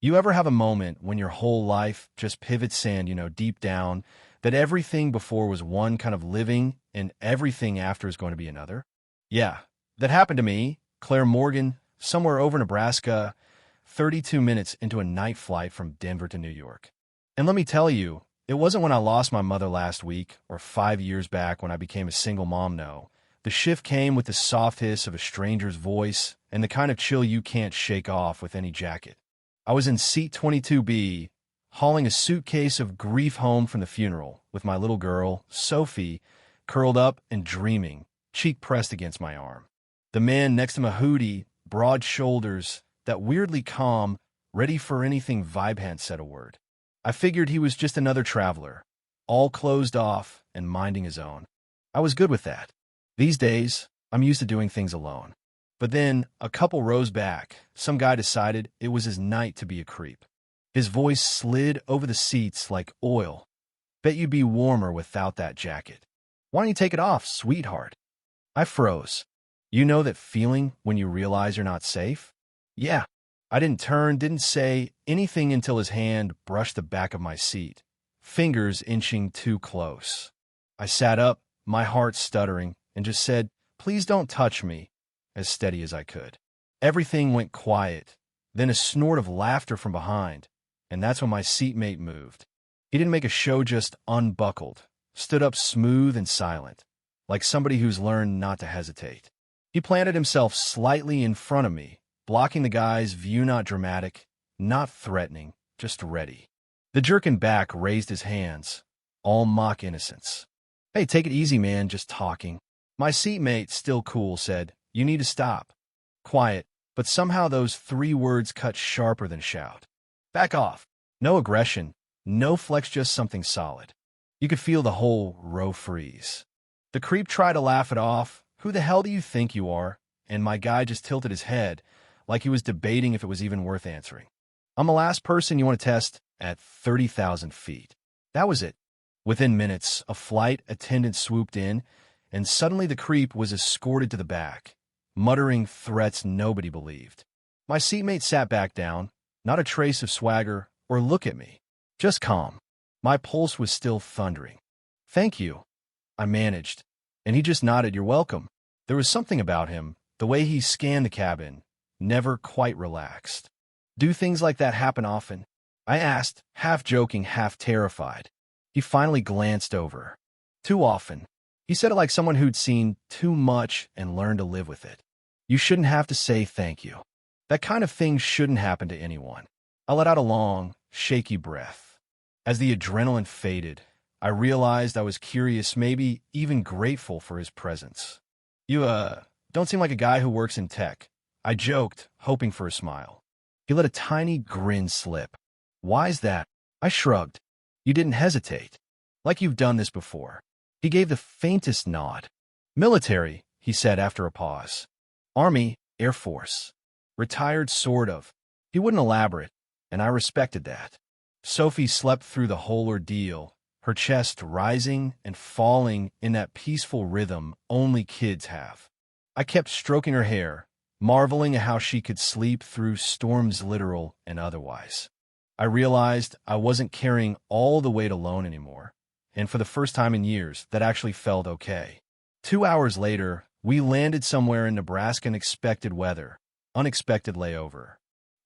You ever have a moment when your whole life just pivots sand, deep down, that everything before was one kind of living and everything after is going to be another? Yeah, that happened to me, Claire Morgan, somewhere over Nebraska, 32 minutes into a night flight from Denver to New York. And let me tell you, it wasn't when I lost my mother last week or 5 years back when I became a single mom, no. The shift came with the soft hiss of a stranger's voice and the kind of chill you can't shake off with any jacket. I was in seat 22B, hauling a suitcase of grief home from the funeral, with my little girl, Sophie, curled up and dreaming, cheek pressed against my arm. The man next to Mahudi, broad shoulders, that weirdly calm, ready for anything vibe hadn't said a word. I figured he was just another traveler, all closed off and minding his own. I was good with that. These days, I'm used to doing things alone. But then, a couple rows back, some guy decided it was his night to be a creep. His voice slid over the seats like oil. Bet you'd be warmer without that jacket. Why don't you take it off, sweetheart? I froze. You know that feeling when you realize you're not safe? Yeah. I didn't turn, didn't say anything until his hand brushed the back of my seat, fingers inching too close. I sat up, my heart stuttering, and just said, "Please don't touch me," as steady as I could. Everything went quiet, then a snort of laughter from behind, and that's when my seatmate moved. He didn't make a show, just unbuckled, stood up smooth and silent, like somebody who's learned not to hesitate. He planted himself slightly in front of me, blocking the guy's view, not dramatic, not threatening, just ready. The jerk in back raised his hands, all mock innocence. "Hey, take it easy, man, just talking." My seatmate, still cool, said, "You need to stop." Quiet, but somehow those 3 words cut sharper than shout. Back off. No aggression, no flex, just something solid. You could feel the whole row freeze. The creep tried to laugh it off. "Who the hell do you think you are?" And my guy just tilted his head, like he was debating if it was even worth answering. "I'm the last person you want to test at 30,000 feet. That was it. Within minutes, a flight attendant swooped in, and suddenly the creep was escorted to the back, muttering threats nobody believed. My seatmate sat back down, not a trace of swagger or look at me, just calm. My pulse was still thundering. "Thank you," I managed, and he just nodded. "You're welcome." There was something about him, the way he scanned the cabin, never quite relaxed. "Do things like that happen often?" I asked, half joking, half terrified. He finally glanced over. "Too often." He said it like someone who'd seen too much and learned to live with it. "You shouldn't have to say thank you. That kind of thing shouldn't happen to anyone." I let out a long, shaky breath. As the adrenaline faded, I realized I was curious, maybe even grateful for his presence. "You, don't seem like a guy who works in tech," I joked, hoping for a smile. He let a tiny grin slip. "Why's that?" I shrugged. "You didn't hesitate. Like you've done this before." He gave the faintest nod. "Military," he said after a pause. "Army, Air Force. Retired, sort of." He wouldn't elaborate, and I respected that. Sophie slept through the whole ordeal, her chest rising and falling in that peaceful rhythm only kids have. I kept stroking her hair, marveling at how she could sleep through storms, literal and otherwise. I realized I wasn't carrying all the weight alone anymore, and for the first time in years, that actually felt okay. 2 hours later, we landed somewhere in Nebraska. Unexpected weather, unexpected layover.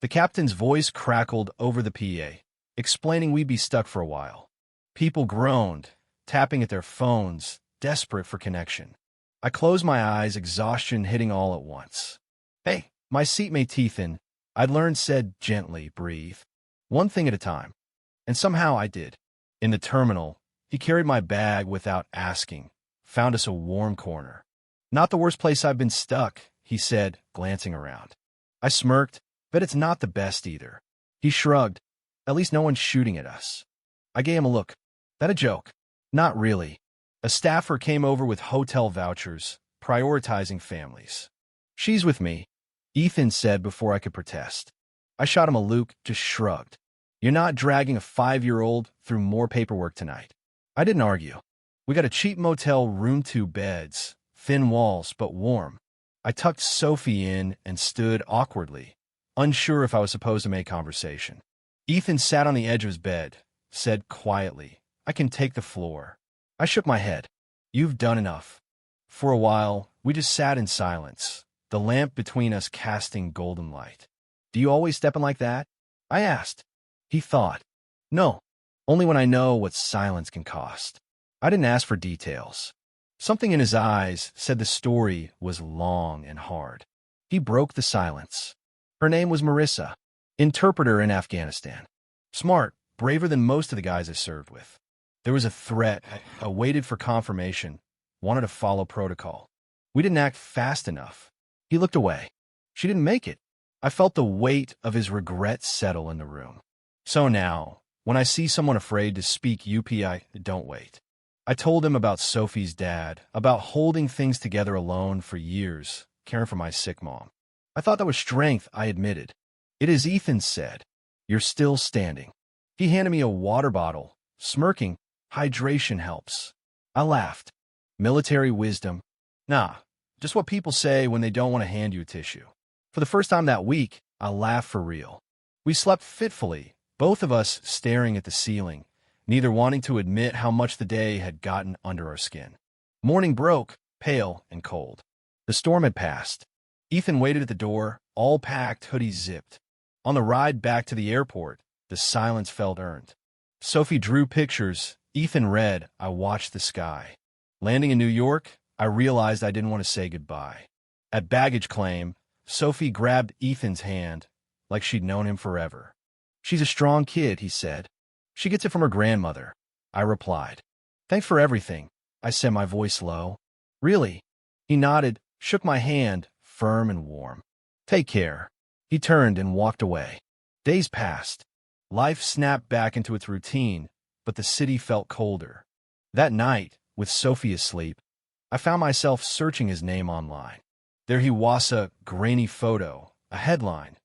The captain's voice crackled over the PA, explaining we'd be stuck for a while. People groaned, tapping at their phones, desperate for connection. I closed my eyes, exhaustion hitting all at once. "Hey," my seatmate Ethan, I'd learned, said gently, "Breathe. One thing at a time." And somehow I did. In the terminal, he carried my bag without asking, found us a warm corner. "Not the worst place I've been stuck," he said, glancing around. I smirked, "Bet it's not the best either." He shrugged. "At least no one's shooting at us." I gave him a look. "That a joke?" "Not really." A staffer came over with hotel vouchers, prioritizing families. "She's with me," Ethan said before I could protest. I shot him a look, just shrugged. "You're not dragging a 5-year-old through more paperwork tonight." I didn't argue. We got a cheap motel room, 2 beds, thin walls but warm. I tucked Sophie in and stood awkwardly, unsure if I was supposed to make conversation. Ethan sat on the edge of his bed, said quietly, "I can take the floor." I shook my head. "You've done enough." For a while, we just sat in silence, the lamp between us casting golden light. "Do you always step in like that?" I asked. He thought. "No, only when I know what silence can cost." I didn't ask for details. Something in his eyes said the story was long and hard. He broke the silence. Her name was Marissa, interpreter in Afghanistan. Smart, braver than most of the guys I served with. There was a threat. I waited for confirmation, wanted to follow protocol. We didn't act fast enough. He looked away. She didn't make it. I felt the weight of his regret settle in the room. So now, when I see someone afraid to speak I don't wait. I told him about Sophie's dad, about holding things together alone for years, caring for my sick mom. I thought that was strength, I admitted. "It is," Ethan said. "You're still standing." He handed me a water bottle, smirking. "Hydration helps." I laughed. Military wisdom? Nah, just what people say when they don't want to hand you a tissue. For the first time that week, I laughed for real. We slept fitfully, both of us staring at the ceiling, neither wanting to admit how much the day had gotten under our skin. Morning broke, pale and cold. The storm had passed. Ethan waited at the door, all packed, hoodie zipped. On the ride back to the airport, the silence felt earned. Sophie drew pictures. Ethan read. I watched the sky. Landing in New York, I realized I didn't want to say goodbye. At baggage claim, Sophie grabbed Ethan's hand like she'd known him forever. "She's a strong kid," he said. "She gets it from her grandmother," I replied. "Thanks for everything," I said, my voice low. "Really?" He nodded, shook my hand, firm and warm. "Take care." He turned and walked away. Days passed. Life snapped back into its routine, but the city felt colder. That night, with Sophie asleep, I found myself searching his name online. There he was, a grainy photo, a headline.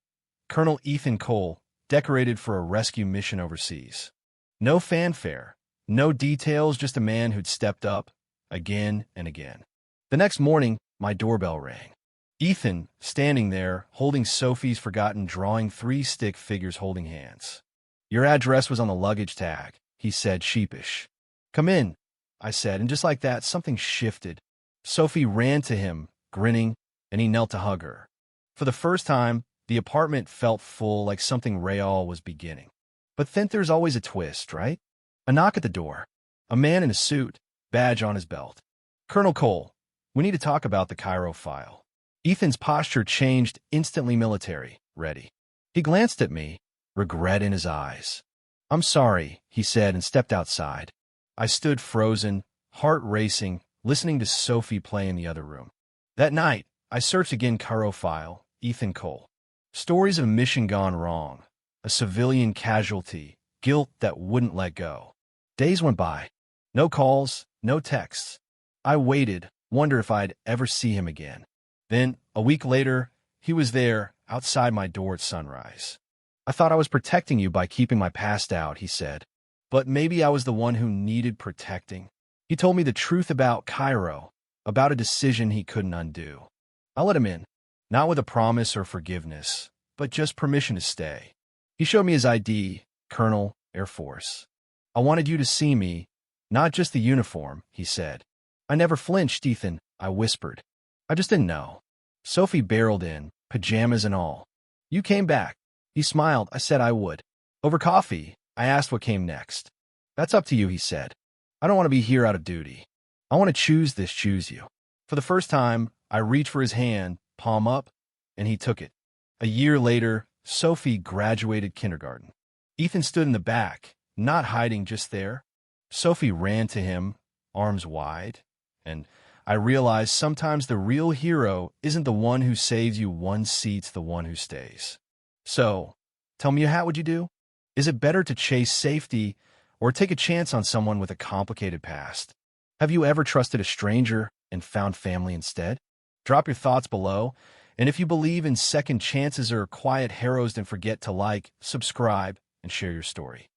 Colonel Ethan Cole, decorated for a rescue mission overseas. No fanfare, no details, just a man who'd stepped up, again and again. The next morning, my doorbell rang. Ethan, standing there, holding Sophie's forgotten drawing, 3 stick figures holding hands. "Your address was on the luggage tag," he said, sheepish. "Come in," I said, and just like that, something shifted. Sophie ran to him, grinning, and he knelt to hug her. For the first time, the apartment felt full, like something real was beginning. But then there's always a twist, right? A knock at the door. A man in a suit, badge on his belt. "Colonel Cole, we need to talk about the Cairo file." Ethan's posture changed, instantly military, ready. He glanced at me, regret in his eyes. "I'm sorry," he said, and stepped outside. I stood frozen, heart racing, listening to Sophie play in the other room. That night, I searched again. Cairo file, Ethan Cole. Stories of a mission gone wrong, a civilian casualty, guilt that wouldn't let go. Days went by. No calls, no texts. I waited, wondered if I'd ever see him again. Then, a week later, he was there, outside my door at sunrise. "I thought I was protecting you by keeping my past out," he said. "But maybe I was the one who needed protecting." He told me the truth about Cairo, about a decision he couldn't undo. I let him in, not with a promise or forgiveness, but just permission to stay. He showed me his ID, Colonel, Air Force. "I wanted you to see me, not just the uniform," he said. "I never flinched, Ethan," I whispered. "I just didn't know." Sophie barreled in, pajamas and all. "You came back." He smiled. I said I would. Over coffee, I asked what came next. "That's up to you," he said. "I don't want to be here out of duty. I want to choose you." For the first time, I reached for his hand, palm up, and he took it. A year later, Sophie graduated kindergarten. Ethan stood in the back, not hiding, just there. Sophie ran to him, arms wide, and I realized sometimes the real hero isn't the one who saves you one seat's the one who stays. So, tell me, how would you do? Is it better to chase safety or take a chance on someone with a complicated past? Have you ever trusted a stranger and found family instead? Drop your thoughts below, and if you believe in second chances or quiet heroes, don't forget to like, subscribe, and share your story.